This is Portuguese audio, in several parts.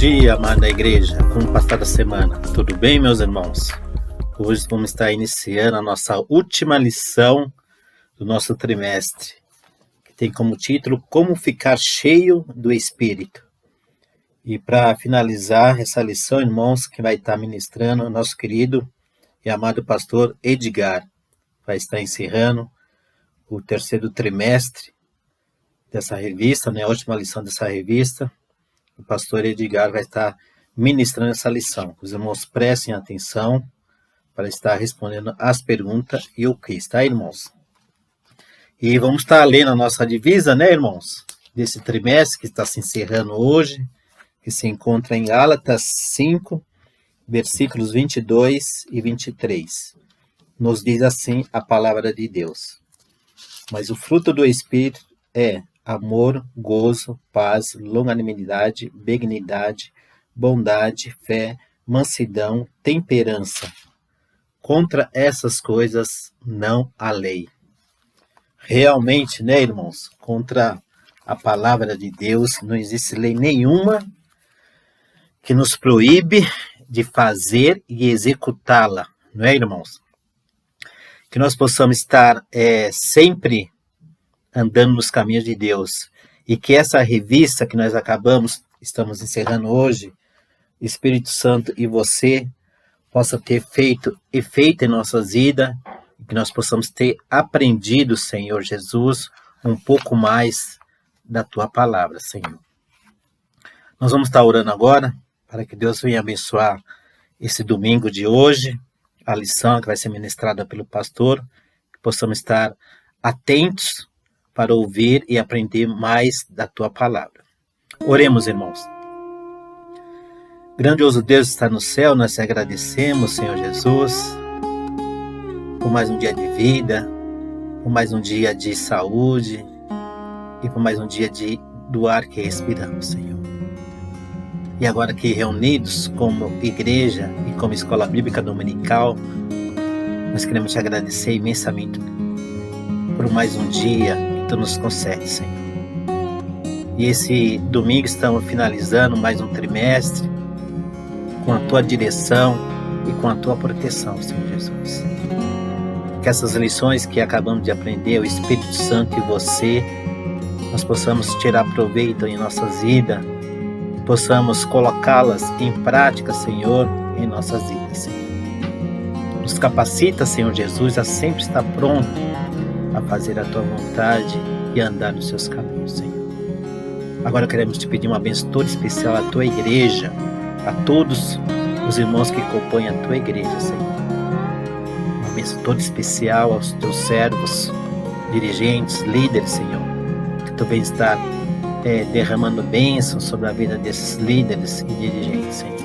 dia, amada igreja. Como passar a semana? Tudo bem, meus irmãos? Hoje vamos estar iniciando a nossa última lição do nosso trimestre, que tem como título Como Ficar Cheio do Espírito. E para finalizar essa lição, irmãos, que vai estar ministrando o nosso querido e amado pastor Edgar. Vai estar encerrando o terceiro trimestre dessa revista, a última lição dessa revista. O pastor Edgar vai estar ministrando essa lição. Os irmãos prestem atenção para estar respondendo as perguntas e o quiz, tá, irmãos? E vamos estar lendo a nossa divisa, irmãos? Desse trimestre que está se encerrando hoje, que se encontra em Gálatas 5, versículos 22 e 23. Nos diz assim a palavra de Deus. Mas o fruto do Espírito é amor, gozo, paz, longanimidade, benignidade, bondade, fé, mansidão, temperança. Contra essas coisas não há lei. Realmente, irmãos, contra a palavra de Deus não existe lei nenhuma que nos proíbe de fazer e executá-la, não é, irmãos? Que nós possamos estar sempre andando nos caminhos de Deus. E que essa revista que nós estamos encerrando hoje, Espírito Santo e você, possa ter feito efeito em nossas vidas, e que nós possamos ter aprendido, Senhor Jesus, um pouco mais da Tua palavra, Senhor. Nós vamos estar orando agora, para que Deus venha abençoar esse domingo de hoje, a lição que vai ser ministrada pelo pastor, que possamos estar atentos para ouvir e aprender mais da Tua palavra. Oremos, irmãos. Grandioso Deus está no céu, nós te agradecemos, Senhor Jesus, por mais um dia de vida, por mais um dia de saúde e por mais um dia do ar que respiramos, Senhor. E agora que reunidos como igreja e como escola bíblica dominical, nós queremos te agradecer imensamente por mais um dia que Tu nos concede, Senhor. E esse domingo estamos finalizando mais um trimestre com a Tua direção e com a Tua proteção, Senhor Jesus. Que essas lições que acabamos de aprender, o Espírito Santo e você, nós possamos tirar proveito em nossas vidas, possamos colocá-las em prática, Senhor, em nossas vidas, Senhor. Nos capacita, Senhor Jesus, a sempre estar pronto a fazer a Tua vontade e a andar nos Seus caminhos, Senhor. Agora queremos te pedir uma bênção toda especial à Tua igreja, a todos os irmãos que compõem a Tua igreja, Senhor. Uma bênção toda especial aos Teus servos, dirigentes, líderes, Senhor. Que Tu venhas estar derramando bênçãos sobre a vida desses líderes e dirigentes, Senhor.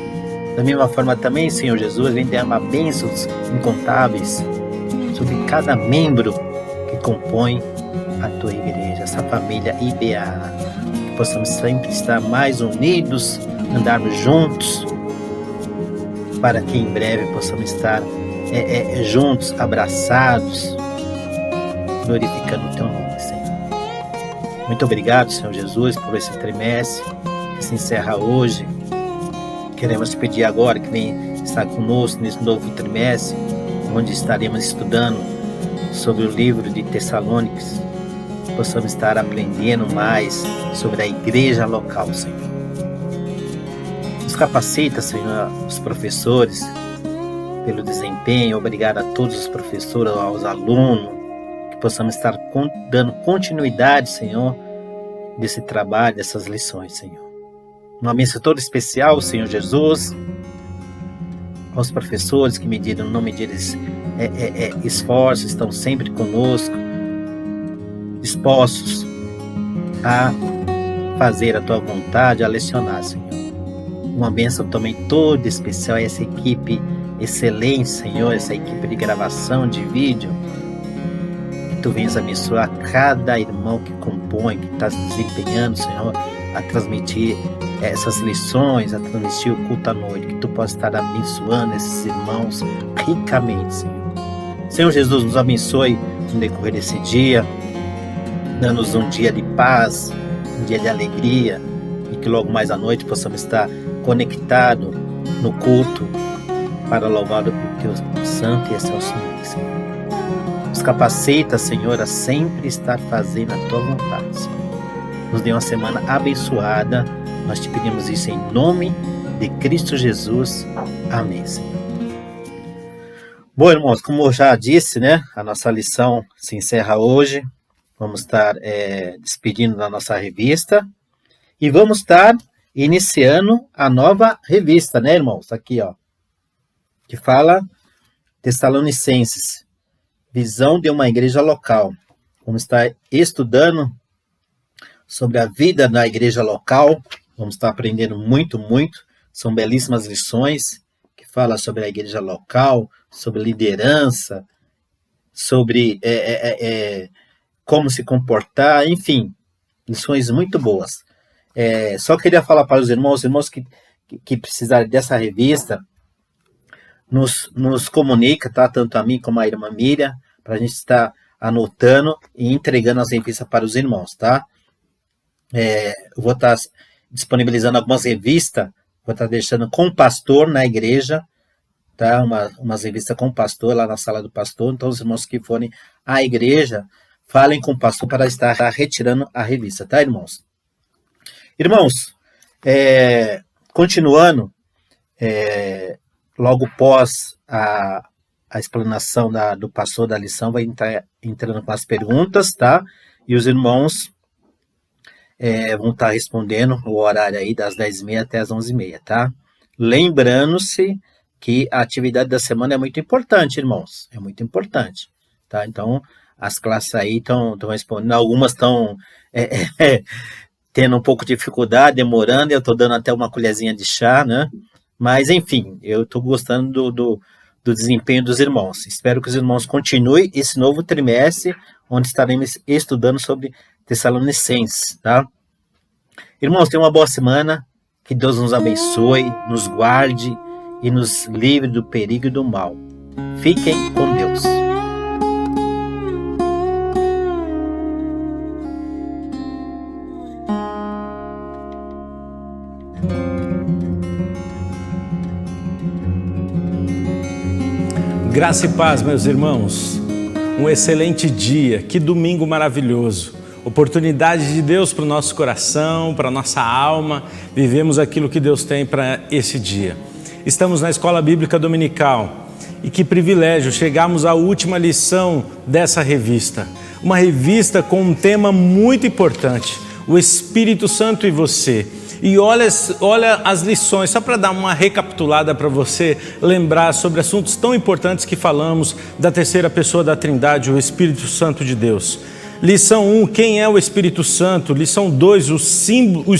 Da mesma forma também, Senhor Jesus, vem derramar bênçãos incontáveis sobre cada membro que compõe a Tua igreja, essa família IBA. Que possamos sempre estar mais unidos, andarmos juntos, para que em breve possamos estar juntos, abraçados, glorificando o Teu nome, Senhor. Muito obrigado, Senhor Jesus, por esse trimestre que se encerra hoje. Queremos te pedir agora que venha estar conosco nesse novo trimestre, onde estaremos estudando sobre o livro de Tessalônicos, possamos estar aprendendo mais sobre a igreja local, Senhor. Nos capacita, Senhor, os professores, pelo desempenho. Obrigado a todos os professores, aos alunos, que possamos estar dando continuidade, Senhor, desse trabalho, dessas lições, Senhor. Uma bênção toda especial, Senhor Jesus, aos professores que não mediram esforços, estão sempre conosco, dispostos a fazer a Tua vontade, a lecionar, Senhor. Uma bênção também toda especial a essa equipe excelente, Senhor, essa equipe de gravação de vídeo. Que Tu venhas abençoar cada irmão que compõe, que está se desempenhando, Senhor, a transmitir essas lições, a transmitir o culto à noite. Que Tu possa estar abençoando esses irmãos ricamente, Senhor. Senhor Jesus, nos abençoe no decorrer desse dia, dando-nos um dia de paz, um dia de alegria, e que logo mais à noite possamos estar conectado no culto para louvar o teu santo e excelso nome, Senhor. Nos capacita, Senhor, a sempre estar fazendo a tua vontade, Senhor. Nos dê uma semana abençoada. Nós te pedimos isso em nome de Cristo Jesus. Amém, Senhor. Bom, irmãos, como eu já disse, né? A nossa lição se encerra hoje. Vamos estar despedindo da nossa revista. E vamos estar iniciando a nova revista, né, irmãos? Aqui, ó. Que fala Tessalonicenses. Visão de uma igreja local. Vamos estar estudando sobre a vida da igreja local. Vamos estar aprendendo muito. São belíssimas lições que falam sobre a igreja local, sobre liderança, sobre como se comportar, enfim, lições muito boas. Só queria falar para os irmãos que precisarem dessa revista, nos comunica, tá? Tanto a mim como a irmã Miriam, para a gente estar anotando e entregando as revistas para os irmãos, tá? Eu vou estar disponibilizando algumas revistas, vou estar deixando com o pastor na igreja, tá? Umas revistas com o pastor lá na sala do pastor. Então os irmãos que forem à igreja, falem com o pastor para estar retirando a revista, tá, irmãos? Irmãos, continuando, logo após a explanação do pastor da lição, vai estar entrando com as perguntas, tá? E os irmãos vão estar respondendo o horário aí das 10h30 até as 11h30, tá? Lembrando-se que a atividade da semana é muito importante, irmãos. É muito importante, tá? Então, as classes aí estão respondendo. Algumas estão tendo um pouco de dificuldade, demorando. Eu estou dando até uma colherzinha de chá, né? Mas, enfim, eu estou gostando do desempenho dos irmãos. Espero que os irmãos continuem esse novo trimestre, onde estaremos estudando sobre Tessalonicenses, tá? Irmãos, tenham uma boa semana. Que Deus nos abençoe, nos guarde e nos livre do perigo e do mal. Fiquem com Deus. Graça e paz, meus irmãos. Um excelente dia, que domingo maravilhoso. Oportunidade de Deus para o nosso coração, para a nossa alma. Vivemos aquilo que Deus tem para esse dia. Estamos na Escola Bíblica Dominical e que privilégio chegarmos à última lição dessa revista. Uma revista com um tema muito importante, o Espírito Santo e você. E olha as lições, só para dar uma recapitulada para você lembrar sobre assuntos tão importantes que falamos da terceira pessoa da Trindade, o Espírito Santo de Deus. Lição 1, quem é o Espírito Santo? Lição 2, os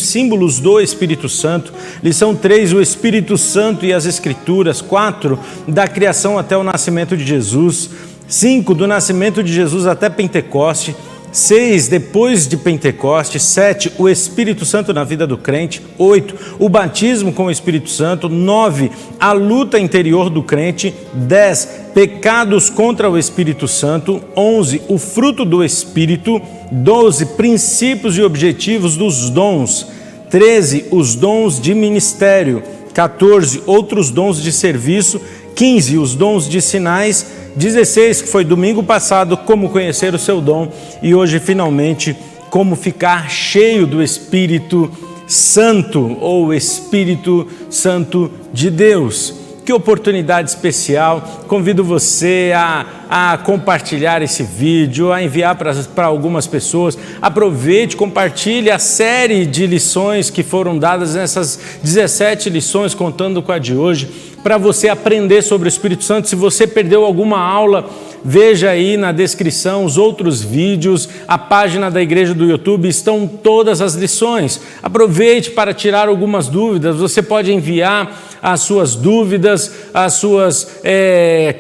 símbolos do Espírito Santo. Lição 3, o Espírito Santo e as Escrituras. 4, da criação até o nascimento de Jesus. 5, do nascimento de Jesus até Pentecoste. 6, depois de Pentecoste. 7, o Espírito Santo na vida do crente. 8, o batismo com o Espírito Santo. 9, a luta interior do crente. 10, pecados contra o Espírito Santo. 11, o fruto do Espírito. 12, princípios e objetivos dos dons. 13, os dons de ministério. 14, outros dons de serviço. 15, os dons de sinais. 16, que foi domingo passado, como conhecer o seu dom. E hoje, finalmente, como ficar cheio do Espírito Santo, ou Espírito Santo de Deus. Que oportunidade especial. Convido você a compartilhar esse vídeo, a enviar para algumas pessoas. Aproveite, compartilhe a série de lições que foram dadas nessas 17 lições, contando com a de hoje, para você aprender sobre o Espírito Santo. Se você perdeu alguma aula, veja aí na descrição os outros vídeos, a página da igreja do YouTube, estão todas as lições. Aproveite para tirar algumas dúvidas. Você pode enviar as suas dúvidas, as suas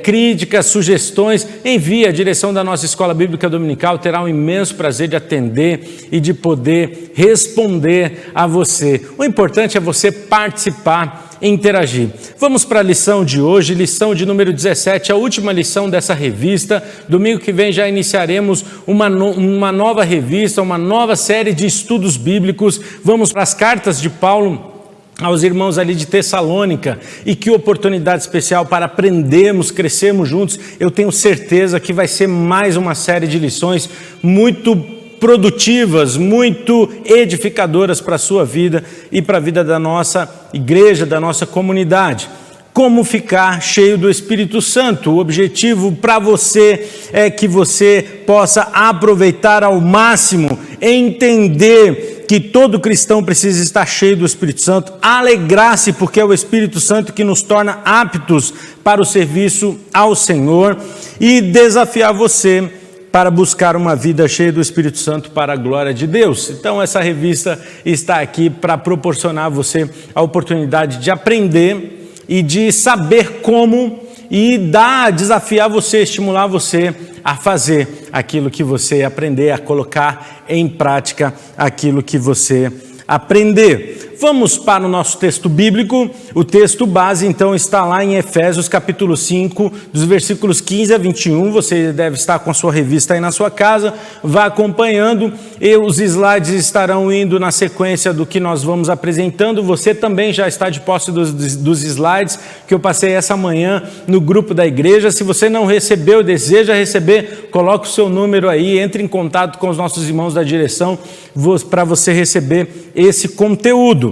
críticas, sugestões. Envie. A direção da nossa Escola Bíblica Dominical terá um imenso prazer de atender e de poder responder a você. O importante é você participar, interagir. Vamos para a lição de hoje, lição de número 17, a última lição dessa revista. Domingo que vem já iniciaremos uma nova revista, uma nova série de estudos bíblicos. Vamos para as cartas de Paulo aos irmãos ali de Tessalônica, e que oportunidade especial para aprendermos, crescermos juntos. Eu tenho certeza que vai ser mais uma série de lições muito produtivas, muito edificadoras para a sua vida e para a vida da nossa igreja, da nossa comunidade. Como ficar cheio do Espírito Santo? O objetivo para você é que você possa aproveitar ao máximo, entender que todo cristão precisa estar cheio do Espírito Santo, alegrar-se porque é o Espírito Santo que nos torna aptos para o serviço ao Senhor, e desafiar você para buscar uma vida cheia do Espírito Santo para a glória de Deus. Então essa revista está aqui para proporcionar a você a oportunidade de aprender e de saber como, e desafiar você, estimular você a fazer aquilo que você aprender, a colocar em prática aquilo que você aprender. Vamos para o nosso texto bíblico. O texto base então está lá em Efésios capítulo 5, dos versículos 15 a 21. Você deve estar com a sua revista aí na sua casa, vá acompanhando, e os slides estarão indo na sequência do que nós vamos apresentando. Você também já está de posse dos slides que eu passei essa manhã no grupo da igreja. Se você não recebeu, deseja receber, coloque o seu número aí, entre em contato com os nossos irmãos da direção para você receber esse conteúdo.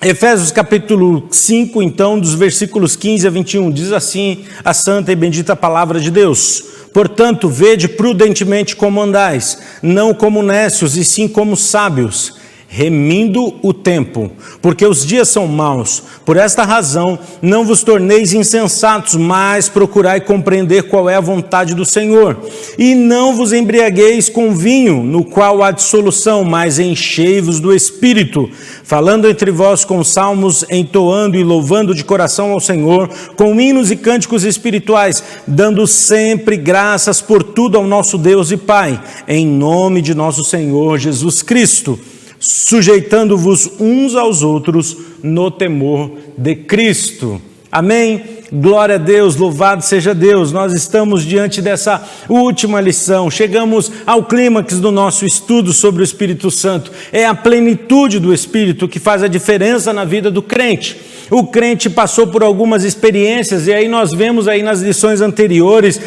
Efésios capítulo 5, então, dos versículos 15 a 21, diz assim a santa e bendita palavra de Deus: portanto, vede prudentemente como andais, não como necios, e sim como sábios, remindo o tempo, porque os dias são maus. Por esta razão, não vos torneis insensatos, mas procurai compreender qual é a vontade do Senhor. E não vos embriagueis com vinho, no qual há dissolução, mas enchei-vos do Espírito, falando entre vós com salmos, entoando e louvando de coração ao Senhor, com hinos e cânticos espirituais, dando sempre graças por tudo ao nosso Deus e Pai, em nome de nosso Senhor Jesus Cristo, sujeitando-vos uns aos outros no temor de Cristo. Amém? Glória a Deus, louvado seja Deus. Nós estamos diante dessa última lição, chegamos ao clímax do nosso estudo sobre o Espírito Santo. É a plenitude do Espírito que faz a diferença na vida do crente. O crente passou por algumas experiências, e aí nós vemos aí nas lições anteriores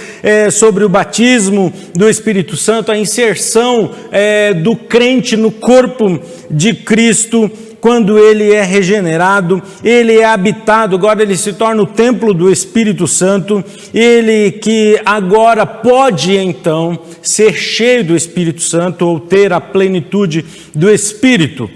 sobre o batismo do Espírito Santo, a inserção do crente no corpo de Cristo. Quando ele é regenerado, ele é habitado, agora ele se torna o templo do Espírito Santo, ele que agora pode então ser cheio do Espírito Santo ou ter a plenitude do Espírito.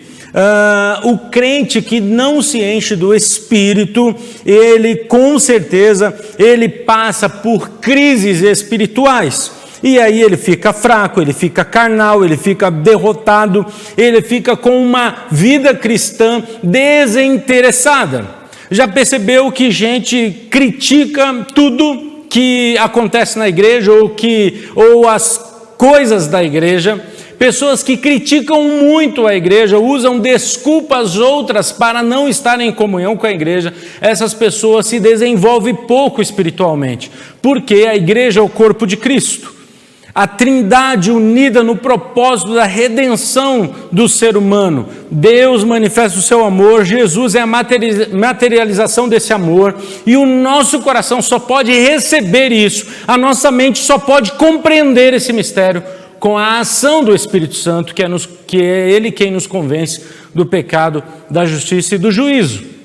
O crente que não se enche do Espírito, ele com certeza, ele passa por crises espirituais. E aí ele fica fraco, ele fica carnal, ele fica derrotado, ele fica com uma vida cristã desinteressada. Já percebeu que gente critica tudo que acontece na igreja ou as coisas da igreja? Pessoas que criticam muito a igreja, usam desculpas outras para não estarem em comunhão com a igreja. Essas pessoas se desenvolvem pouco espiritualmente, porque a igreja é o corpo de Cristo. A Trindade unida no propósito da redenção do ser humano. Deus manifesta o seu amor, Jesus é a materialização desse amor, e o nosso coração só pode receber isso, a nossa mente só pode compreender esse mistério com a ação do Espírito Santo, que é Ele quem nos convence do pecado, da justiça e do juízo.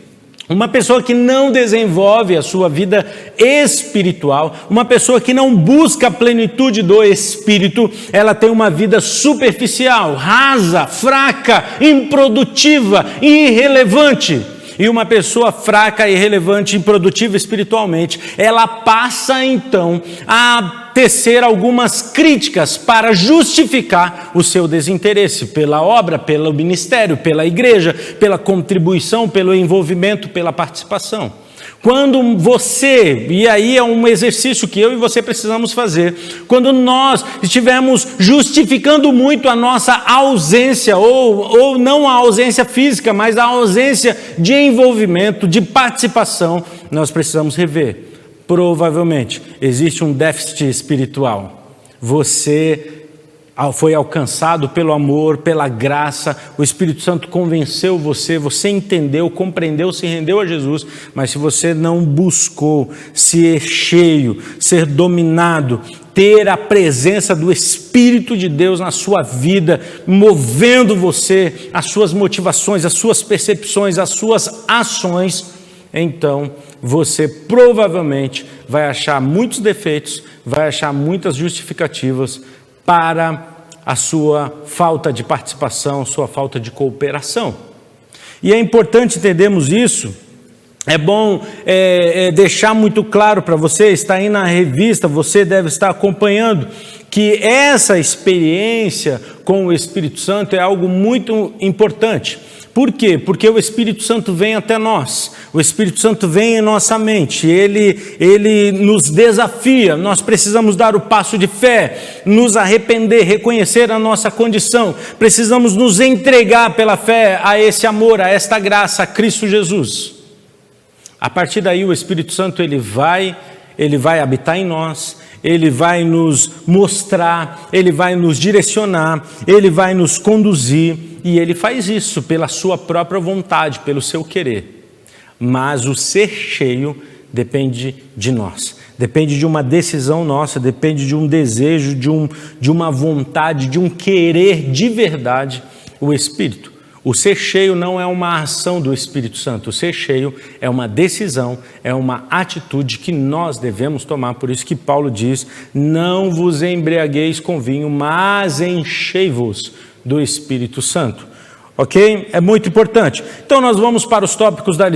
Uma pessoa que não desenvolve a sua vida espiritual, uma pessoa que não busca a plenitude do Espírito, ela tem uma vida superficial, rasa, fraca, improdutiva, irrelevante. E uma pessoa fraca, irrelevante, improdutiva espiritualmente, ela passa então a tecer algumas críticas para justificar o seu desinteresse pela obra, pelo ministério, pela igreja, pela contribuição, pelo envolvimento, pela participação. Quando você, e aí é um exercício que eu e você precisamos fazer, quando nós estivermos justificando muito a nossa ausência, ou não a ausência física, mas a ausência de envolvimento, de participação, nós precisamos rever. Provavelmente existe um déficit espiritual. Você foi alcançado pelo amor, pela graça, o Espírito Santo convenceu você, você entendeu, compreendeu, se rendeu a Jesus, mas se você não buscou ser cheio, ser dominado, ter a presença do Espírito de Deus na sua vida, movendo você, as suas motivações, as suas percepções, as suas ações, então você provavelmente vai achar muitos defeitos, vai achar muitas justificativas para a sua falta de participação, sua falta de cooperação. E é importante entendermos isso. É bom deixar muito claro para você, está aí na revista, você deve estar acompanhando, que essa experiência com o Espírito Santo é algo muito importante. Por quê? Porque o Espírito Santo vem até nós, o Espírito Santo vem em nossa mente, ele nos desafia, nós precisamos dar o passo de fé, nos arrepender, reconhecer a nossa condição, precisamos nos entregar pela fé a esse amor, a esta graça, a Cristo Jesus. A partir daí o Espírito Santo ele vai habitar em nós, ele vai nos mostrar, ele vai nos direcionar, ele vai nos conduzir, e ele faz isso pela sua própria vontade, pelo seu querer. Mas o ser cheio depende de nós, depende de uma decisão nossa, depende de um desejo, de uma vontade, de um querer de verdade o Espírito. O ser cheio não é uma ação do Espírito Santo, o ser cheio é uma decisão, é uma atitude que nós devemos tomar. Por isso que Paulo diz: não vos embriagueis com vinho, mas enchei-vos do Espírito Santo. Ok? É muito importante. Então nós vamos para os tópicos da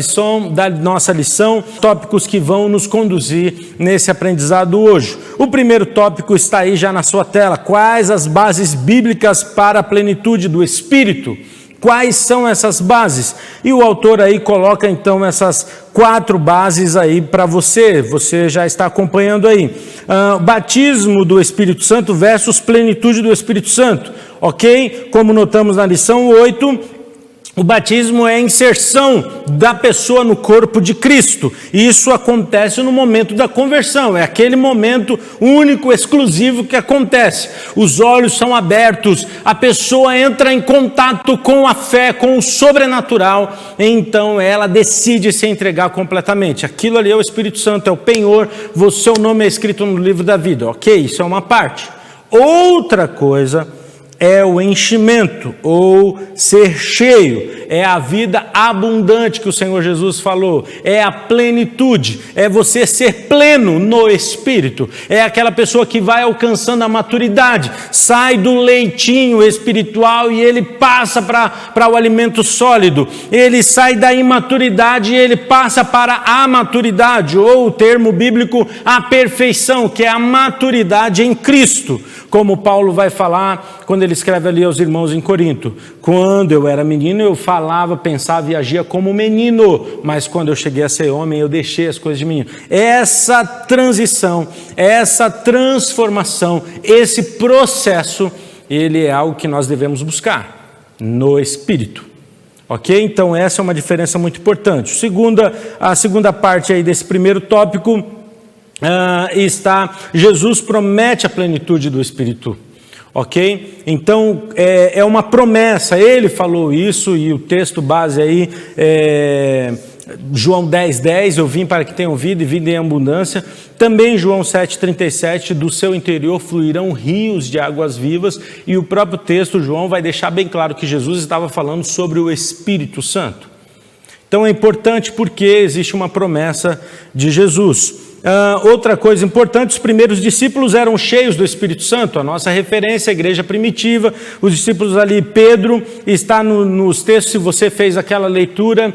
nossa lição, tópicos que vão nos conduzir nesse aprendizado hoje. O primeiro tópico está aí já na sua tela: quais as bases bíblicas para a plenitude do Espírito? Quais são essas bases? E o autor aí coloca então essas 4 bases aí para você já está acompanhando aí. Batismo do Espírito Santo versus plenitude do Espírito Santo, ok? Como notamos na lição 8, o batismo é a inserção da pessoa no corpo de Cristo. E isso acontece no momento da conversão. É aquele momento único, exclusivo que acontece. Os olhos são abertos, a pessoa entra em contato com a fé, com o sobrenatural. Então ela decide se entregar completamente. Aquilo ali é o Espírito Santo, é o penhor. O seu nome é escrito no livro da vida. Ok, isso é uma parte. Outra coisa é o enchimento, ou ser cheio, é a vida abundante que o Senhor Jesus falou, é a plenitude, é você ser pleno no Espírito, é aquela pessoa que vai alcançando a maturidade, sai do leitinho espiritual e ele passa para o alimento sólido, ele sai da imaturidade e ele passa para a maturidade, ou o termo bíblico, a perfeição, que é a maturidade em Cristo, como Paulo vai falar quando ele escreve ali aos irmãos em Corinto: quando eu era menino eu falava, pensava e agia como menino, mas quando eu cheguei a ser homem eu deixei as coisas de menino. Essa transição, essa transformação, esse processo, ele é algo que nós devemos buscar no Espírito. Ok? Então essa é uma diferença muito importante. A segunda parte aí desse primeiro tópico está: Jesus promete a plenitude do Espírito. Ok? Então é uma promessa, ele falou isso, e o texto base aí João 10:10, eu vim para que tenham vida e vida em abundância. Também João 7:37, do seu interior fluirão rios de águas vivas. E o próprio texto, João, vai deixar bem claro que Jesus estava falando sobre o Espírito Santo. Então é importante porque existe uma promessa de Jesus. Outra coisa importante: os primeiros discípulos eram cheios do Espírito Santo. A nossa referência é a igreja primitiva, os discípulos ali, Pedro, está nos textos. Se você fez aquela leitura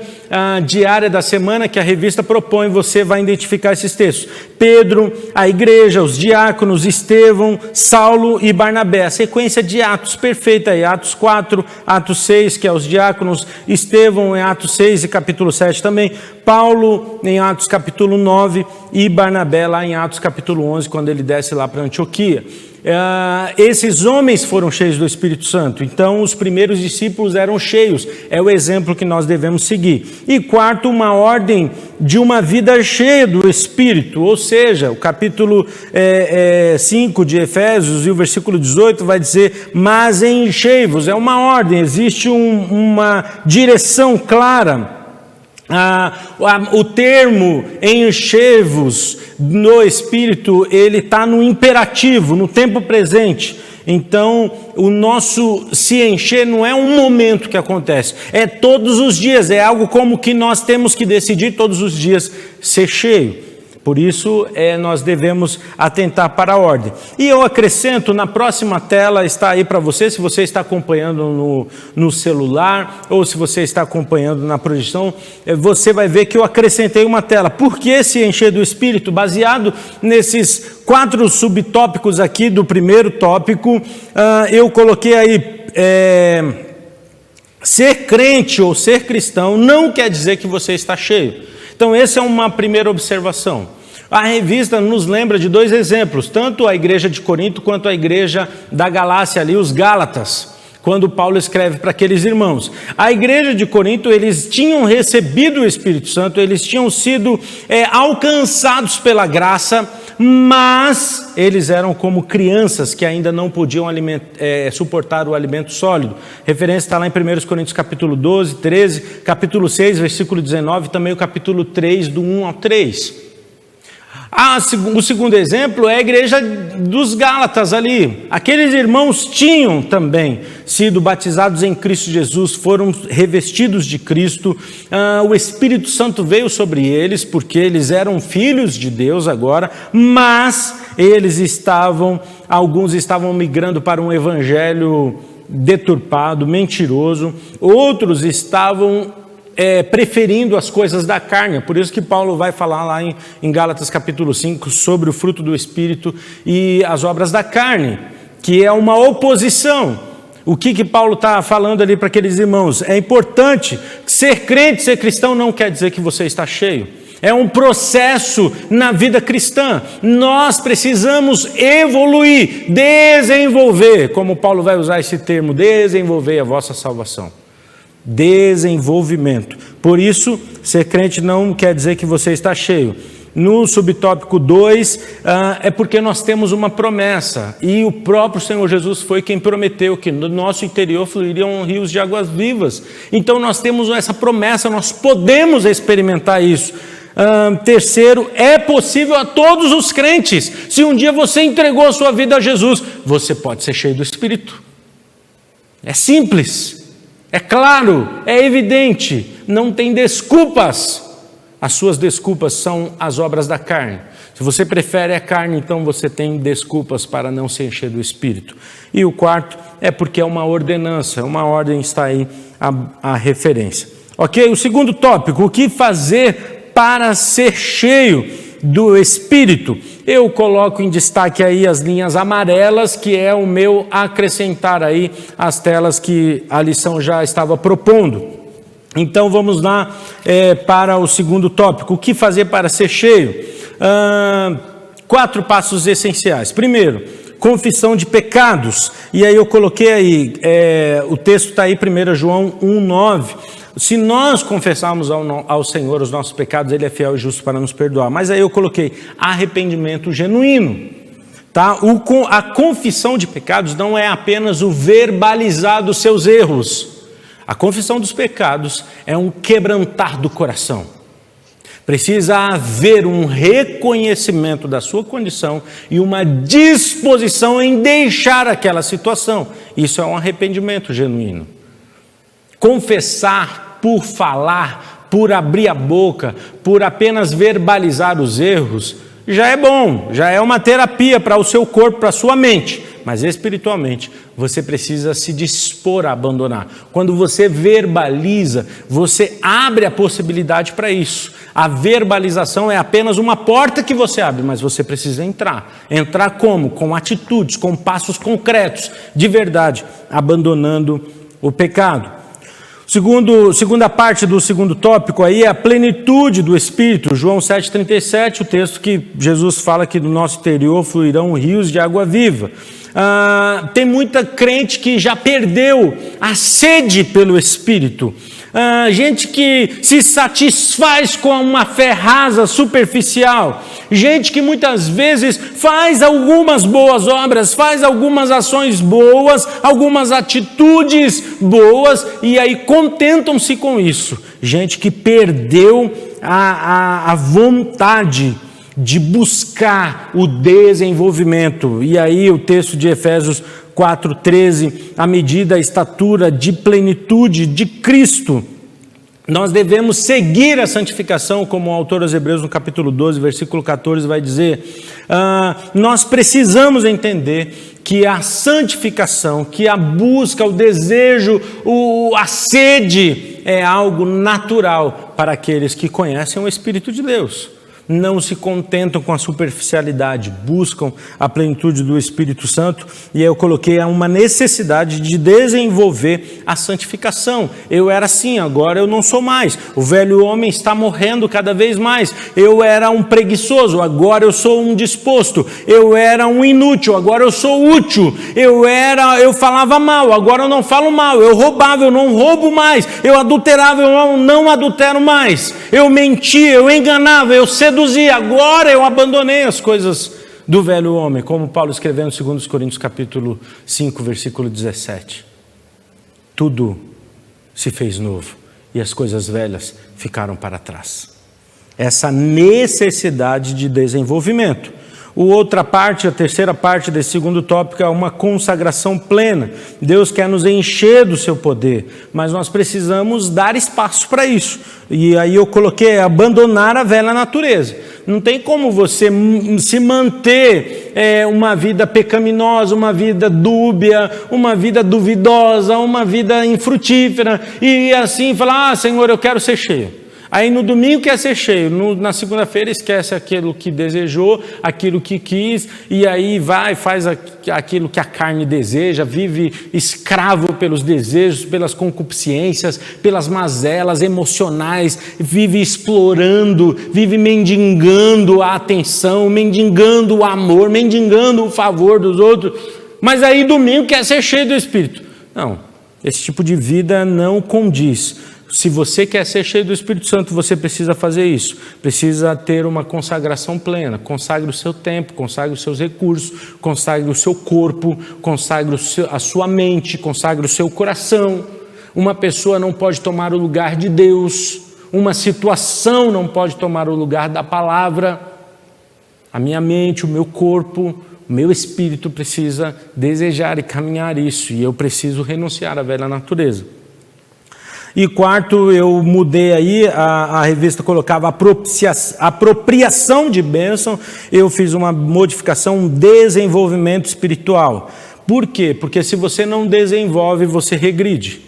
diária da semana que a revista propõe, você vai identificar esses textos. Pedro, a igreja, os diáconos, Estevão, Saulo e Barnabé. A sequência de Atos perfeita aí: Atos 4, Atos 6, que é os diáconos, Estevão em Atos 6 e capítulo 7 também, Paulo em Atos capítulo 9 e Barnabé lá em Atos capítulo 11, quando ele desce lá para Antioquia. Esses homens foram cheios do Espírito Santo. Então os primeiros discípulos eram cheios, é o exemplo que nós devemos seguir. E quarto, uma ordem de uma vida cheia do Espírito, ou seja, o capítulo 5 de Efésios e o versículo 18 vai dizer, mas enchei-vos, é uma ordem, existe uma direção clara. O termo encher-vos no Espírito, ele está no imperativo, no tempo presente. Então, o nosso se encher não é um momento que acontece, é todos os dias, é algo como que nós temos que decidir todos os dias ser cheio. Por isso, nós devemos atentar para a ordem. E eu acrescento, na próxima tela está aí para você, se você está acompanhando no celular, ou se você está acompanhando na projeção, você vai ver que eu acrescentei uma tela. Por que se encher do Espírito? Baseado nesses 4 subtópicos aqui do primeiro tópico, eu coloquei aí, ser crente ou ser cristão não quer dizer que você está cheio. Então, essa é uma primeira observação. A revista nos lembra de 2 exemplos, tanto a igreja de Corinto quanto a igreja da Galácia, ali, os Gálatas, quando Paulo escreve para aqueles irmãos. A igreja de Corinto, eles tinham recebido o Espírito Santo, eles tinham sido alcançados pela graça, mas eles eram como crianças que ainda não podiam suportar o alimento sólido. Referência está lá em 1 Coríntios capítulo 12, 13, capítulo 6, versículo 19, também o capítulo 3, do 1 ao 3. O segundo exemplo é a igreja dos Gálatas ali. Aqueles irmãos tinham também sido batizados em Cristo Jesus, foram revestidos de Cristo, o Espírito Santo veio sobre eles, porque eles eram filhos de Deus agora, mas alguns estavam migrando para um evangelho deturpado, mentiroso, outros estavam preferindo as coisas da carne. Por isso que Paulo vai falar lá em Gálatas capítulo 5 sobre o fruto do Espírito e as obras da carne, que é uma oposição. O que Paulo está falando ali para aqueles irmãos? É importante, ser crente, ser cristão não quer dizer que você está cheio. É um processo na vida cristã. Nós precisamos evoluir, desenvolver, como Paulo vai usar esse termo, desenvolver a vossa salvação. Desenvolvimento. Por isso, ser crente não quer dizer que você está cheio. No subtópico 2, é porque nós temos uma promessa, e o próprio Senhor Jesus foi quem prometeu que no nosso interior fluiriam rios de águas vivas. Então nós temos essa promessa, nós podemos experimentar isso. Terceiro, é possível a todos os crentes. Se um dia você entregou a sua vida a Jesus, você pode ser cheio do Espírito. É simples. É claro, é evidente, não tem desculpas. As suas desculpas são as obras da carne. Se você prefere a carne, então você tem desculpas para não se encher do Espírito. E o quarto é porque é uma ordenança, uma ordem, está aí a referência. Ok? O segundo tópico, o que fazer para ser cheio do Espírito? Eu coloco em destaque aí as linhas amarelas, que é o meu acrescentar aí as telas que a lição já estava propondo. Então vamos lá para o segundo tópico, o que fazer para ser cheio? 4 passos essenciais. Primeiro, confissão de pecados, e aí eu coloquei aí, o texto está aí, 1 João 1,9, se nós confessarmos ao Senhor os nossos pecados, Ele é fiel e justo para nos perdoar. Mas aí eu coloquei arrependimento genuíno, tá? A confissão de pecados não é apenas o verbalizar dos seus erros. A confissão dos pecados é um quebrantar do coração. Precisa haver um reconhecimento da sua condição e uma disposição em deixar aquela situação. Isso é um arrependimento genuíno. Confessar por falar, por abrir a boca, por apenas verbalizar os erros, já é bom, já é uma terapia para o seu corpo, para a sua mente. Mas espiritualmente, você precisa se dispor a abandonar. Quando você verbaliza, você abre a possibilidade para isso. A verbalização é apenas uma porta que você abre, mas você precisa entrar. Entrar como? Com atitudes, com passos concretos, de verdade, abandonando o pecado. Segunda parte do segundo tópico aí é a plenitude do Espírito. João 7,37, o texto que Jesus fala que do nosso interior fluirão rios de água viva. Tem muita crente que já perdeu a sede pelo Espírito. Gente que se satisfaz com uma fé rasa, superficial. Gente que muitas vezes faz algumas boas obras, faz algumas ações boas, algumas atitudes boas e aí contentam-se com isso. Gente que perdeu a vontade de buscar o desenvolvimento. E aí o texto de Efésios 4:13, à medida da estatura de plenitude de Cristo, nós devemos seguir a santificação, como o autor aos Hebreus no capítulo 12, versículo 14 vai dizer. Nós precisamos entender que a santificação, que a busca, o desejo, a sede é algo natural para aqueles que conhecem o Espírito de Deus. Não se contentam com a superficialidade, buscam a plenitude do Espírito Santo. E aí eu coloquei uma necessidade de desenvolver a santificação. Eu era assim, agora eu não sou mais. O velho homem está morrendo cada vez mais. Eu era um preguiçoso, agora eu sou um disposto. Eu era um inútil, agora eu sou útil. Eu falava mal, agora eu não falo mal. Eu roubava, eu não roubo mais. Eu adulterava, eu não adultero mais. Eu mentia, eu enganava, eu seduzia. Agora eu abandonei as coisas do velho homem, como Paulo escreveu em 2 Coríntios capítulo 5, versículo 17. Tudo se fez novo e as coisas velhas ficaram para trás. Essa necessidade de desenvolvimento. A terceira parte desse segundo tópico é uma consagração plena. Deus quer nos encher do seu poder, mas nós precisamos dar espaço para isso. E aí eu coloquei abandonar a velha natureza. Não tem como você se manter uma vida pecaminosa, uma vida dúbia, uma vida duvidosa, uma vida infrutífera e assim falar, Senhor, eu quero ser cheio. Aí no domingo quer ser cheio, na segunda-feira esquece aquilo que desejou, aquilo que quis, e aí faz aquilo que a carne deseja, vive escravo pelos desejos, pelas concupiscências, pelas mazelas emocionais, vive explorando, vive mendigando a atenção, mendigando o amor, mendigando o favor dos outros, mas aí domingo quer ser cheio do Espírito. Não, esse tipo de vida não condiz. Se você quer ser cheio do Espírito Santo, você precisa fazer isso. Precisa ter uma consagração plena. Consagre o seu tempo, consagre os seus recursos, consagre o seu corpo, consagre a sua mente, consagre o seu coração. Uma pessoa não pode tomar o lugar de Deus. Uma situação não pode tomar o lugar da palavra. A minha mente, o meu corpo, o meu espírito precisa desejar e caminhar isso. E eu preciso renunciar à velha natureza. E quarto, eu mudei aí, a revista colocava apropriação de bênção, eu fiz uma modificação, um desenvolvimento espiritual. Por quê? Porque se você não desenvolve, você regride.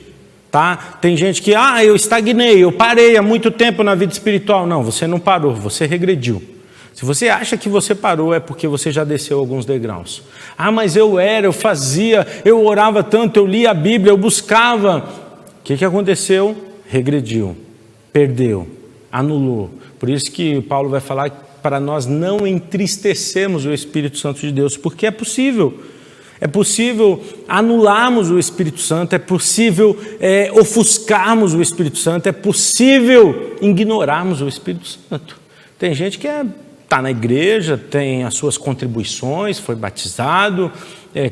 Tá? Tem gente que, eu estagnei, eu parei há muito tempo na vida espiritual. Não, você não parou, você regrediu. Se você acha que você parou, é porque você já desceu alguns degraus. Mas eu fazia, eu orava tanto, eu lia a Bíblia, eu buscava. O que aconteceu? Regrediu, perdeu, anulou. Por isso que Paulo vai falar para nós não entristecermos o Espírito Santo de Deus, porque é possível anularmos o Espírito Santo, é possível ofuscarmos o Espírito Santo, é possível ignorarmos o Espírito Santo. Tem gente que está na igreja, tem as suas contribuições, foi batizado,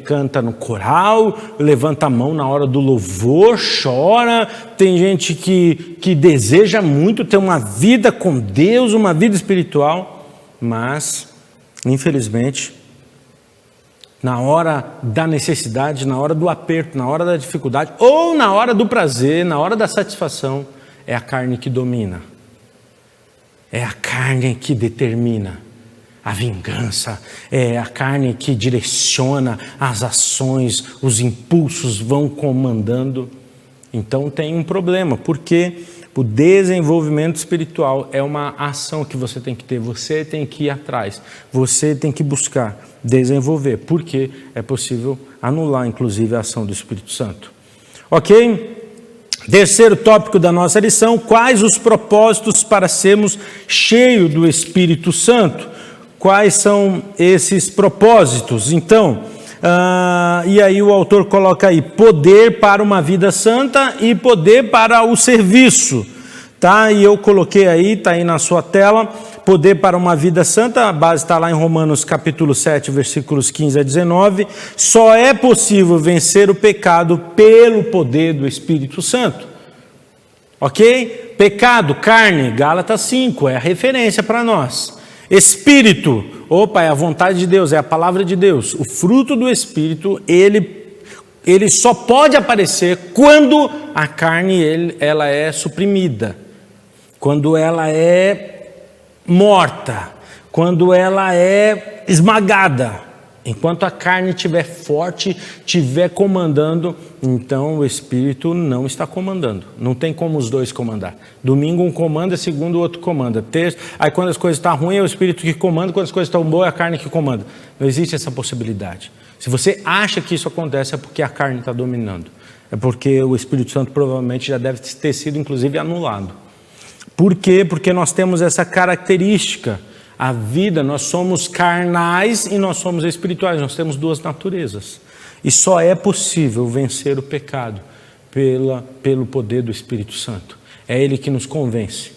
canta no coral, levanta a mão na hora do louvor, chora. Tem gente que deseja muito ter uma vida com Deus, uma vida espiritual, mas, infelizmente, na hora da necessidade, na hora do aperto, na hora da dificuldade, ou na hora do prazer, na hora da satisfação, é a carne que domina. É a carne que determina a vingança, é a carne que direciona as ações, os impulsos vão comandando. Então tem um problema, porque o desenvolvimento espiritual é uma ação que você tem que ter, você tem que ir atrás, você tem que buscar desenvolver, porque é possível anular inclusive a ação do Espírito Santo. Ok? Terceiro tópico da nossa lição: quais os propósitos para sermos cheios do Espírito Santo? Quais são esses propósitos? Então, E aí o autor coloca aí, poder para uma vida santa e poder para o serviço. Tá? E eu coloquei aí, está aí na sua tela, poder para uma vida santa, a base está lá em Romanos capítulo 7, versículos 15 a 19, só é possível vencer o pecado pelo poder do Espírito Santo. Ok? Pecado, carne, Gálatas 5, é a referência para nós. Espírito, é a vontade de Deus, é a palavra de Deus. O fruto do Espírito, ele só pode aparecer quando a carne ela é suprimida, quando ela é morta, quando ela é esmagada. Enquanto a carne estiver forte, estiver comandando, então o Espírito não está comandando. Não tem como os dois comandar. Domingo um comanda, segundo o outro comanda. Terça, aí quando as coisas estão ruins é o Espírito que comanda, quando as coisas estão boas é a carne que comanda. Não existe essa possibilidade. Se você acha que isso acontece é porque a carne está dominando. É porque o Espírito Santo provavelmente já deve ter sido inclusive anulado. Por quê? Porque nós temos essa característica. A vida, nós somos carnais e nós somos espirituais, nós temos 2 naturezas. E só é possível vencer o pecado pelo poder do Espírito Santo. É Ele que nos convence.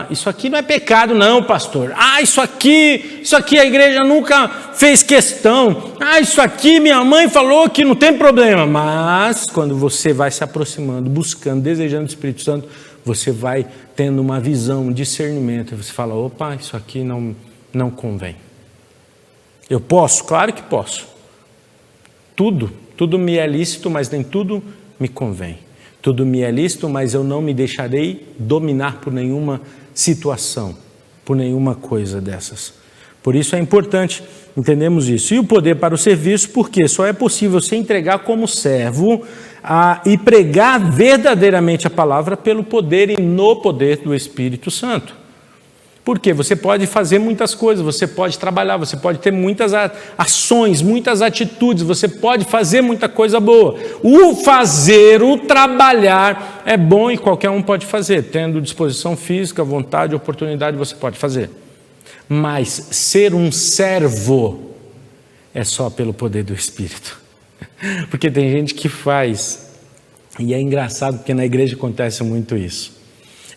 Isso aqui não é pecado não, pastor. Isso aqui a igreja nunca fez questão. Isso aqui minha mãe falou que não tem problema. Mas quando você vai se aproximando, buscando, desejando o Espírito Santo, você vai tendo uma visão, um discernimento, e você fala, isso aqui não convém. Eu posso? Claro que posso. Tudo me é lícito, mas nem tudo me convém. Tudo me é lícito, mas eu não me deixarei dominar por nenhuma situação, por nenhuma coisa dessas. Por isso é importante entendermos isso. E o poder para o serviço, porque só é possível se entregar como servo e pregar verdadeiramente a palavra pelo poder e no poder do Espírito Santo. Porque você pode fazer muitas coisas, você pode trabalhar, você pode ter muitas ações, muitas atitudes, você pode fazer muita coisa boa. O trabalhar é bom e qualquer um pode fazer, tendo disposição física, vontade, oportunidade, você pode fazer. Mas ser um servo é só pelo poder do Espírito. Porque tem gente que faz, e é engraçado porque na igreja acontece muito isso.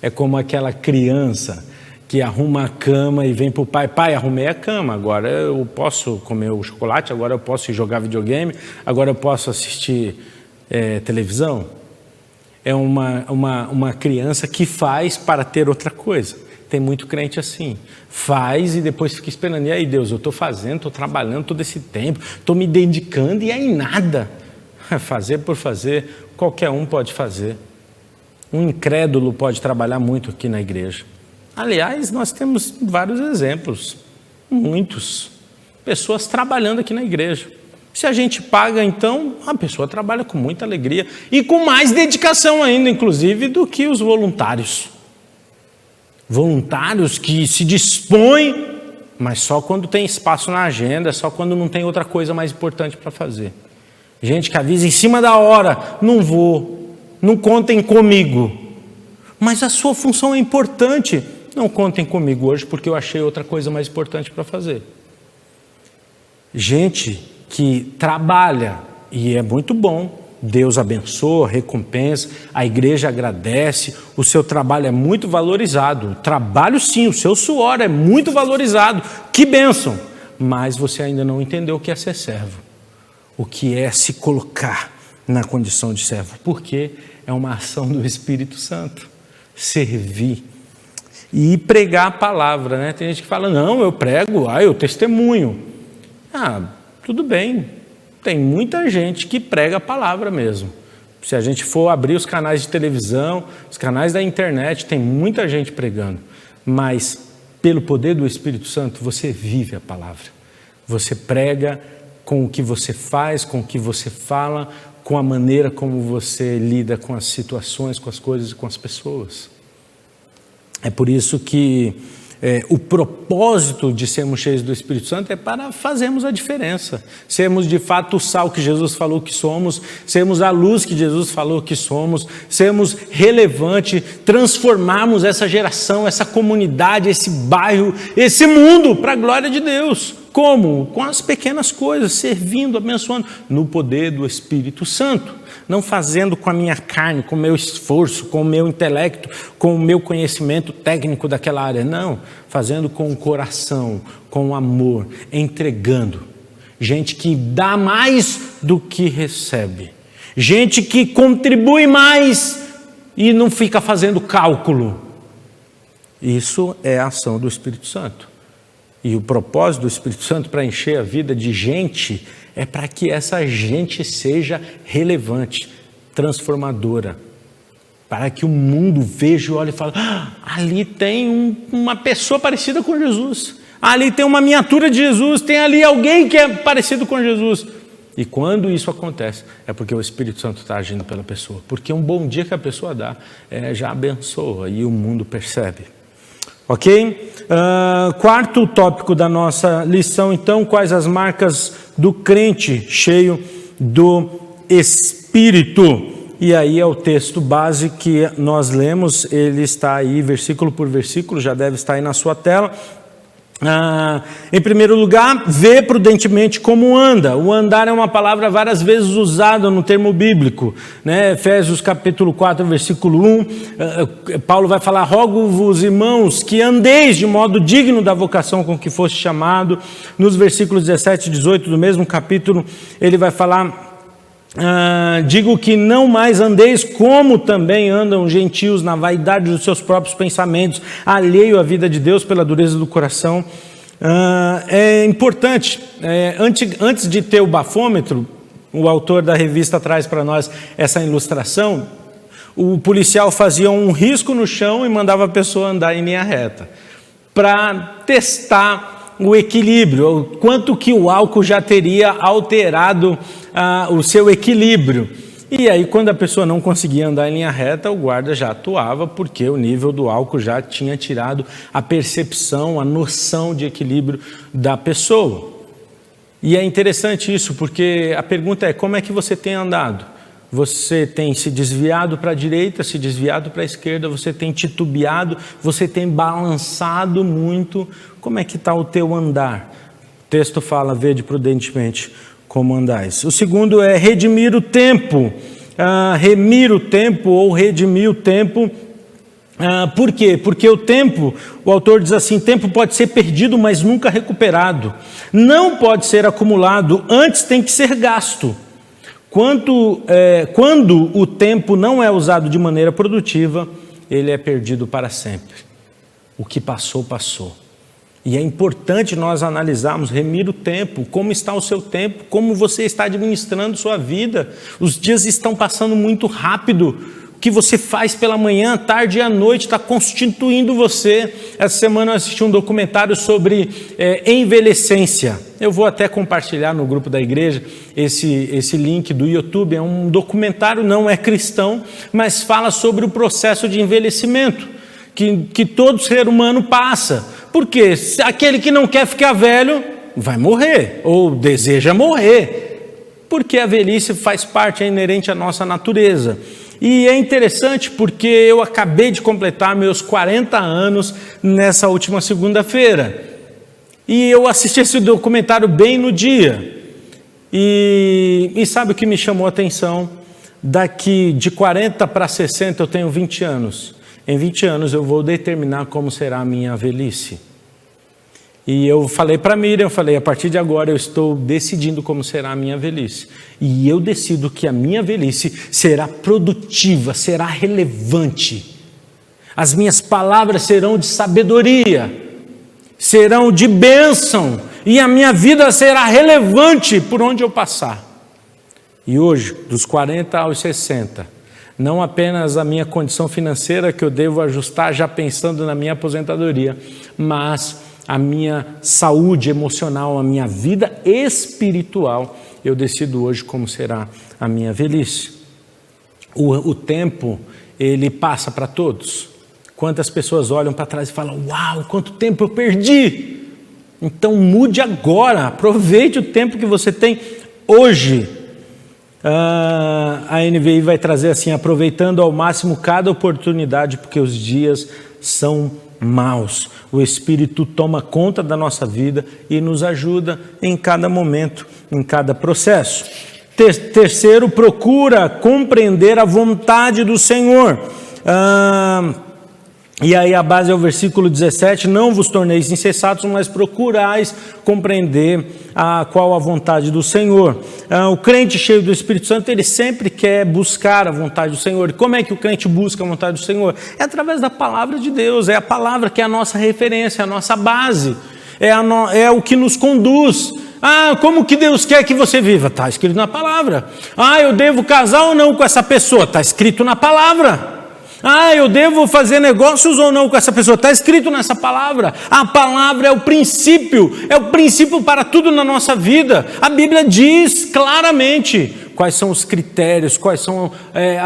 É como aquela criança que arruma a cama e vem para o pai, arrumei a cama, agora eu posso comer o chocolate, agora eu posso jogar videogame, agora eu posso assistir televisão. É uma criança que faz para ter outra coisa. Tem muito crente assim, faz e depois fica esperando, e aí Deus, eu estou fazendo, estou trabalhando todo esse tempo, estou me dedicando e aí nada. Fazer por fazer, qualquer um pode fazer. Um incrédulo pode trabalhar muito aqui na igreja. Aliás, nós temos vários exemplos, muitos, pessoas trabalhando aqui na igreja. Se a gente paga, então, a pessoa trabalha com muita alegria e com mais dedicação ainda, inclusive, do que os voluntários. Voluntários que se dispõem, mas só quando tem espaço na agenda, só quando não tem outra coisa mais importante para fazer. Gente que avisa em cima da hora, não vou, não contem comigo. Mas a sua função é importante, não contem comigo hoje porque eu achei outra coisa mais importante para fazer. Gente que trabalha, e é muito bom, Deus abençoa, recompensa, a igreja agradece, o seu trabalho é muito valorizado, o trabalho sim, o seu suor é muito valorizado, que bênção, mas você ainda não entendeu o que é ser servo, o que é se colocar na condição de servo, porque é uma ação do Espírito Santo, servir e pregar a palavra, né? Tem gente que fala, não, eu prego, eu testemunho, tudo bem, tem muita gente que prega a palavra mesmo. Se a gente for abrir os canais de televisão, os canais da internet, tem muita gente pregando. Mas, pelo poder do Espírito Santo, você vive a palavra. Você prega com o que você faz, com o que você fala, com a maneira como você lida com as situações, com as coisas e com as pessoas. É por isso que o propósito de sermos cheios do Espírito Santo é para fazermos a diferença, sermos de fato o sal que Jesus falou que somos, sermos a luz que Jesus falou que somos, sermos relevantes, transformarmos essa geração, essa comunidade, esse bairro, esse mundo para a glória de Deus, Como? Com as pequenas coisas, servindo, abençoando, no poder do Espírito Santo. Não fazendo com a minha carne, com o meu esforço, com o meu intelecto, com o meu conhecimento técnico daquela área. Não, fazendo com o coração, com o amor, entregando. Gente que dá mais do que recebe. Gente que contribui mais e não fica fazendo cálculo. Isso é a ação do Espírito Santo. E o propósito do Espírito Santo para encher a vida de gente é para que essa gente seja relevante, transformadora. Para que o mundo veja e olhe e fale, ali tem uma pessoa parecida com Jesus. Ali tem uma miniatura de Jesus, tem ali alguém que é parecido com Jesus. E quando isso acontece, é porque o Espírito Santo está agindo pela pessoa. Porque um bom dia que a pessoa dá, já abençoa e o mundo percebe. Ok? Quarto tópico da nossa lição, então, quais as marcas do crente cheio do Espírito? E aí é o texto base que nós lemos, ele está aí versículo por versículo, já deve estar aí na sua tela. Em primeiro lugar, vê prudentemente como anda. O andar é uma palavra várias vezes usada no termo bíblico, né? Efésios capítulo 4, versículo 1, Paulo vai falar, rogo-vos, irmãos, que andeis de modo digno da vocação com que foste chamado. Nos versículos 17 e 18 do mesmo capítulo, ele vai falar, digo que não mais andeis como também andam os gentios na vaidade dos seus próprios pensamentos, alheio à vida de Deus pela dureza do coração. É importante, antes de ter o bafômetro, o autor da revista traz para nós essa ilustração. O policial fazia um risco no chão e mandava a pessoa andar em linha reta para testar o equilíbrio, o quanto que o álcool já teria alterado o seu equilíbrio. E aí, quando a pessoa não conseguia andar em linha reta, o guarda já atuava, porque o nível do álcool já tinha tirado a percepção, a noção de equilíbrio da pessoa. E é interessante isso, porque a pergunta é, como é que você tem andado? Você tem se desviado para a direita, se desviado para a esquerda, você tem titubeado, você tem balançado muito. Como é que está o teu andar? O texto fala, vede prudentemente como andais. O segundo é redimir o tempo. Remir o tempo ou redimir o tempo. Por quê? Porque o tempo, o autor diz assim, tempo pode ser perdido, mas nunca recuperado. Não pode ser acumulado, antes tem que ser gasto. Quando o tempo não é usado de maneira produtiva, ele é perdido para sempre. O que passou, passou. E é importante nós analisarmos, remir o tempo, como está o seu tempo, como você está administrando sua vida. Os dias estão passando muito rápido. O que você faz pela manhã, tarde e à noite está constituindo você. Essa semana eu assisti um documentário sobre envelhecência. Eu vou até compartilhar no grupo da igreja esse link do YouTube. É um documentário, não é cristão, mas fala sobre o processo de envelhecimento que todo ser humano passa. Porque aquele que não quer ficar velho vai morrer ou deseja morrer. Porque a velhice faz parte, é inerente à nossa natureza. E é interessante porque eu acabei de completar meus 40 anos nessa última segunda-feira. E eu assisti esse documentário bem no dia. E sabe o que me chamou a atenção? Daqui de 40 para 60 eu tenho 20 anos. Em 20 anos eu vou determinar como será a minha velhice. E eu falei para Miriam, a partir de agora eu estou decidindo como será a minha velhice. E eu decido que a minha velhice será produtiva, será relevante. As minhas palavras serão de sabedoria, serão de bênção, e a minha vida será relevante por onde eu passar. E hoje, dos 40 aos 60, não apenas a minha condição financeira que eu devo ajustar já pensando na minha aposentadoria, mas a minha saúde emocional, a minha vida espiritual, eu decido hoje como será a minha velhice. O tempo, ele passa para todos. Quantas pessoas olham para trás e falam, uau, quanto tempo eu perdi. Então mude agora, aproveite o tempo que você tem hoje. A NVI vai trazer assim, aproveitando ao máximo cada oportunidade, porque os dias são maus. O Espírito toma conta da nossa vida e nos ajuda em cada momento, em cada processo. Terceiro, procura compreender a vontade do Senhor. E aí a base é o versículo 17, não vos torneis insensatos, mas procurais compreender qual a vontade do Senhor. O crente cheio do Espírito Santo, ele sempre quer buscar a vontade do Senhor. E como é que o crente busca a vontade do Senhor? É através da palavra de Deus, é a palavra que é a nossa referência, a nossa base, é o que nos conduz. Como que Deus quer que você viva? Está escrito na palavra. Eu devo casar ou não com essa pessoa? Está escrito na palavra. Eu devo fazer negócios ou não com essa pessoa? Está escrito nessa palavra. A palavra é o princípio para tudo na nossa vida. A Bíblia diz claramente quais são os critérios, quais são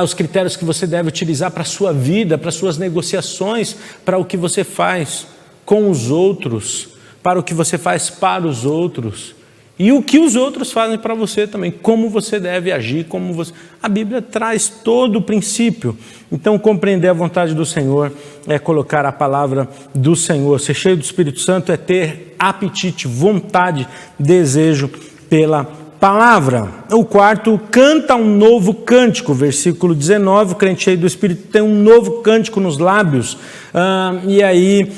os critérios que você deve utilizar para a sua vida, para as suas negociações, para o que você faz com os outros, para o que você faz para os outros. E o que os outros fazem para você também, como você deve agir, A Bíblia traz todo o princípio. Então, compreender a vontade do Senhor é colocar a palavra do Senhor. Ser cheio do Espírito Santo é ter apetite, vontade, desejo pela palavra. O quarto, canta um novo cântico. Versículo 19, o crente cheio do Espírito tem um novo cântico nos lábios. E aí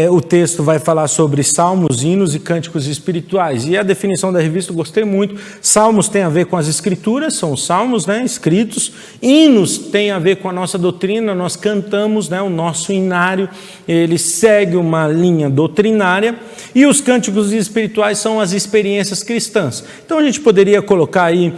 o texto vai falar sobre salmos, hinos e cânticos espirituais. E a definição da revista eu gostei muito. Salmos tem a ver com as escrituras, são os salmos, escritos. Hinos tem a ver com a nossa doutrina, nós cantamos, o nosso hinário, ele segue uma linha doutrinária. E os cânticos espirituais são as experiências cristãs. Então a gente poderia colocar aí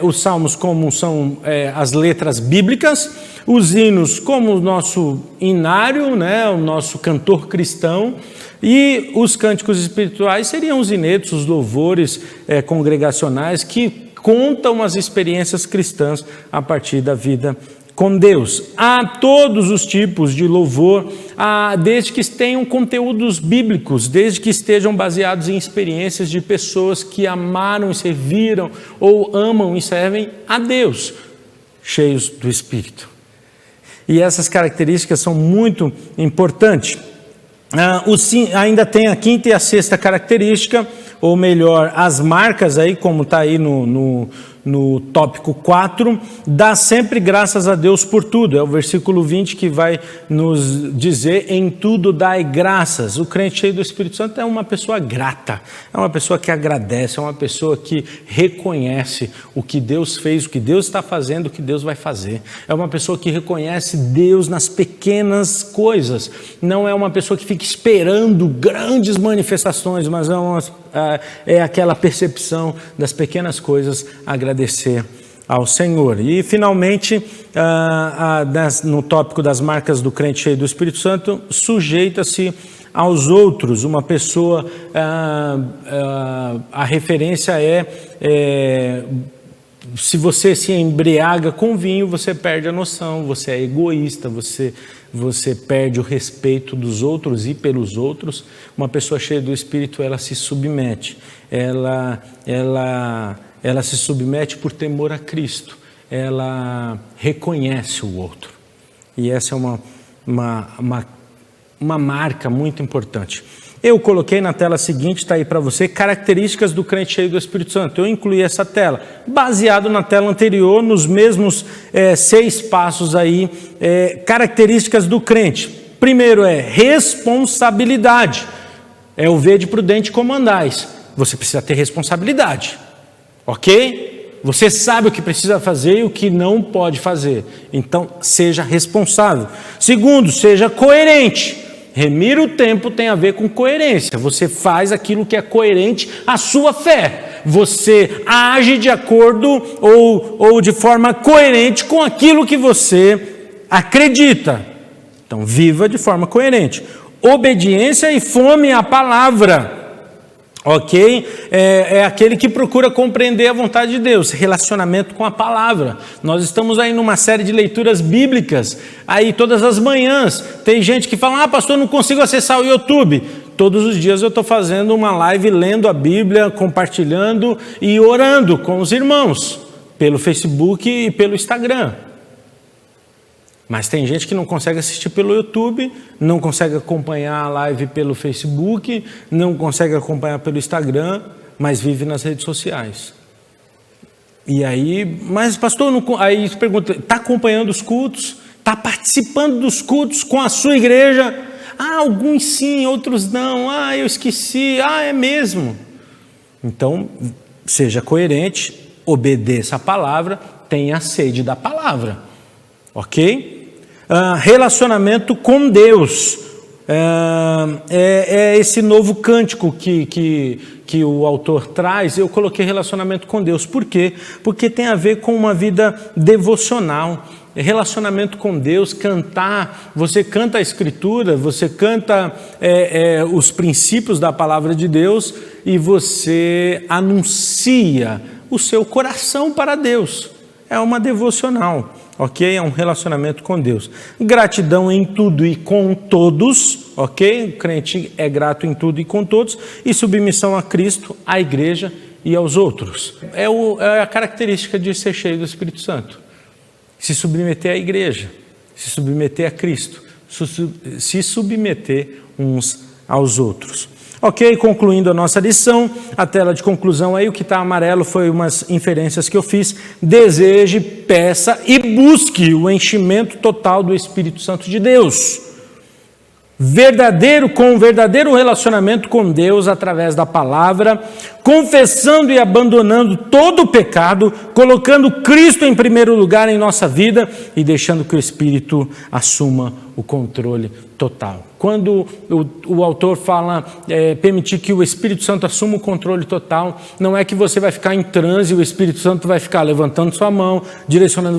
os salmos como são as letras bíblicas, os hinos como o nosso hinário, o nosso cantor cristão, e os cânticos espirituais seriam os hinetos, os louvores congregacionais que contam as experiências cristãs a partir da vida com Deus. Há todos os tipos de louvor, desde que tenham conteúdos bíblicos, desde que estejam baseados em experiências de pessoas que amaram e serviram ou amam e servem a Deus, cheios do Espírito. E essas características são muito importantes. Ainda tem a quinta e a sexta característica, ou melhor, as marcas aí, como está aí no tópico 4, dá sempre graças a Deus por tudo. É o versículo 20 que vai nos dizer: em tudo dai graças. O crente cheio do Espírito Santo é uma pessoa grata, é uma pessoa que agradece, é uma pessoa que reconhece o que Deus fez, o que Deus está fazendo, o que Deus vai fazer. É uma pessoa que reconhece Deus nas pequenas coisas. Não é uma pessoa que fica esperando grandes manifestações, mas é aquela percepção das pequenas coisas, agradecer ao Senhor. E finalmente, no tópico das marcas do crente cheio do Espírito Santo, sujeita-se aos outros. Uma pessoa, a referência se você se embriaga com vinho, você perde a noção, você é egoísta, você perde o respeito dos outros e pelos outros. Uma pessoa cheia do Espírito, ela se submete, ela se submete por temor a Cristo, ela reconhece o outro. E essa é uma marca muito importante. Eu coloquei na tela seguinte, está aí para você, características do crente cheio do Espírito Santo. Eu incluí essa tela, baseado na tela anterior, nos mesmos 6 passos aí, características do crente. Primeiro é responsabilidade, é o vede prudente como andais. Você precisa ter responsabilidade, ok? Você sabe o que precisa fazer e o que não pode fazer, então seja responsável. Segundo, seja coerente. Remir o tempo tem a ver com coerência. Você faz aquilo que é coerente à sua fé. Você age de acordo ou de forma coerente com aquilo que você acredita. Então, viva de forma coerente. Obediência e fome à palavra. Ok? É aquele que procura compreender a vontade de Deus, relacionamento com a palavra. Nós estamos aí numa série de leituras bíblicas, aí todas as manhãs. Tem gente que fala: pastor, não consigo acessar o YouTube. Todos os dias eu estou fazendo uma live lendo a Bíblia, compartilhando e orando com os irmãos, pelo Facebook e pelo Instagram. Mas tem gente que não consegue assistir pelo YouTube, não consegue acompanhar a live pelo Facebook, não consegue acompanhar pelo Instagram, mas vive nas redes sociais. E aí, mas pastor, aí você pergunta, está acompanhando os cultos? Está participando dos cultos com a sua igreja? Alguns sim, outros não. Eu esqueci. É mesmo. Então, seja coerente, obedeça a palavra, tenha a sede da palavra. Ok? Relacionamento com Deus. É esse novo cântico que o autor traz. Eu coloquei relacionamento com Deus. Por quê? Porque tem a ver com uma vida devocional. Relacionamento com Deus, cantar, você canta a Escritura, você canta os princípios da palavra de Deus e você anuncia o seu coração para Deus. É uma devocional, ok? É um relacionamento com Deus. Gratidão em tudo e com todos, ok? O crente é grato em tudo e com todos. E submissão a Cristo, à igreja e aos outros. É a característica de ser cheio do Espírito Santo. Se submeter à igreja, se submeter a Cristo, se submeter uns aos outros. Ok, concluindo a nossa lição, a tela de conclusão aí, o que está amarelo foi umas inferências que eu fiz. Deseje, peça e busque o enchimento total do Espírito Santo de Deus. Verdadeiro relacionamento com Deus através da palavra, confessando e abandonando todo o pecado, colocando Cristo em primeiro lugar em nossa vida e deixando que o Espírito assuma o controle total. Quando o autor fala permitir que o Espírito Santo assuma o controle total, não é que você vai ficar em transe e o Espírito Santo vai ficar levantando sua mão, direcionando você.